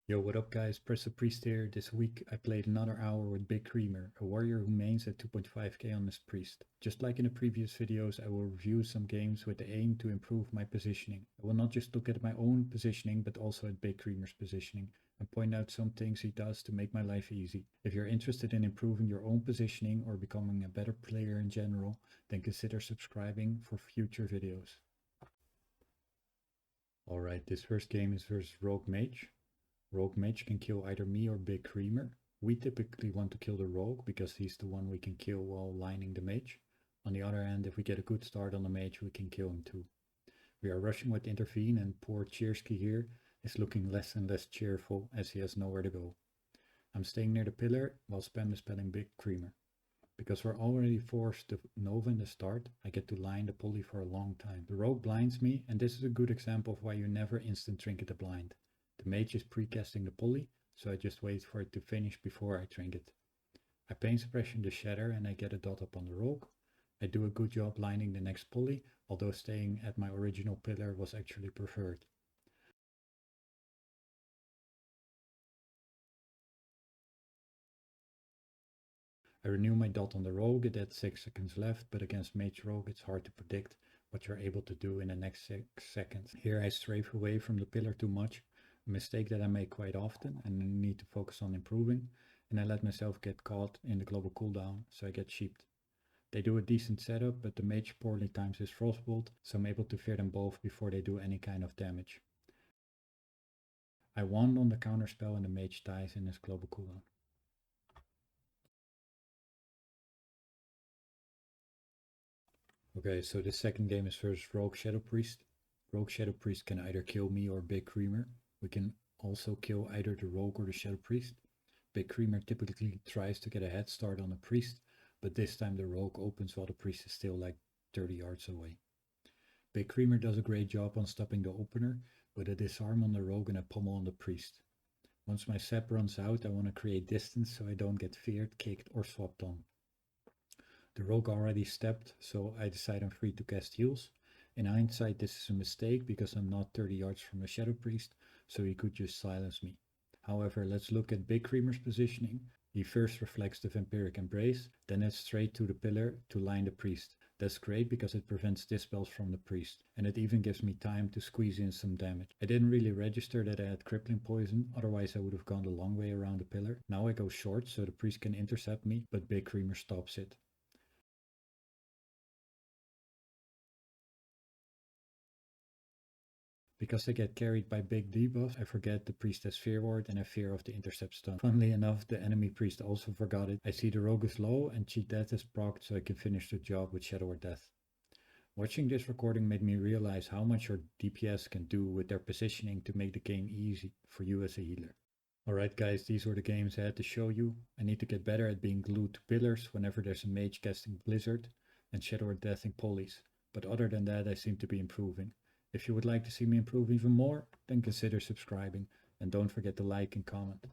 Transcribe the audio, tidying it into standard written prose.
Yo, what up guys, Prestopriest here. This week I played another hour with Bigcreamer, a warrior who mains at 2.5k on his priest. Just like in the previous videos, I will review some games with the aim to improve my positioning. I will not just look at my own positioning, but also at Bigcreamer's positioning, and point out some things he does to make my life easy. If you're interested in improving your own positioning or becoming a better player in general, then consider subscribing for future videos. Alright, this first game is versus Rogue Mage. Rogue Mage can kill either me or Bigcreamer. We typically want to kill the Rogue because he's the one we can kill while lining the Mage. On the other hand, if we get a good start on the Mage, we can kill him too. We are rushing with Intervene and poor Cheersky here is looking less and less cheerful as he has nowhere to go. I'm staying near the pillar while spam is spelling Bigcreamer. Because we're already forced to Nova in the start, I get to line the poly for a long time. The Rogue blinds me, and this is a good example of why you never instant trinket a blind. The Mage is precasting the poly, so I just wait for it to finish before I trinket. I pain suppression the shatter and I get a dot up on the Rogue. I do a good job lining the next poly, although staying at my original pillar was actually preferred. I renew my dot on the Rogue, it had 6 seconds left, but against Mage Rogue it's hard to predict what you're able to do in the next 6 seconds. Here I strafe away from the pillar too much, a mistake that I make quite often and I need to focus on improving, and I let myself get caught in the global cooldown, so I get sheeped. They do a decent setup, but the Mage poorly times his Frostbolt, so I'm able to fear them both before they do any kind of damage. I wand on the counterspell and the Mage dies in his global cooldown. Okay, so the second game is versus Rogue Shadowpriest. Rogue Shadowpriest can either kill me or Bigcreamer. We can also kill either the Rogue or the Shadowpriest. Bigcreamer typically tries to get a head start on the Priest, but this time the Rogue opens while the Priest is still like 30 yards away. Bigcreamer does a great job on stopping the opener, with a disarm on the Rogue and a pummel on the Priest. Once my sap runs out, I want to create distance so I don't get feared, kicked or swapped on. The Rogue already stepped, so I decide I'm free to cast heals. In hindsight, this is a mistake because I'm not 30 yards from the Shadowpriest, so he could just silence me. However, let's look at Bigcreamer's positioning. He first reflects the Vampiric Embrace, then heads straight to the pillar to line the Priest. That's great because it prevents dispels from the Priest, and it even gives me time to squeeze in some damage. I didn't really register that I had crippling poison, otherwise I would have gone the long way around the pillar. Now I go short so the Priest can intercept me, but Bigcreamer stops it. Because I get carried by big debuffs, I forget the Priest has Fear Ward and I fear of the intercept stun. Funnily enough, the enemy Priest also forgot it. I see the Rogue is low and Cheat Death is procced so I can finish the job with Shadow or Death. Watching this recording made me realize how much your DPS can do with their positioning to make the game easy for you as a healer. Alright guys, these were the games I had to show you. I need to get better at being glued to pillars whenever there's a Mage casting Blizzard and Shadow or Death in polys, but other than that I seem to be improving. If you would like to see me improve even more, then consider subscribing and don't forget to like and comment.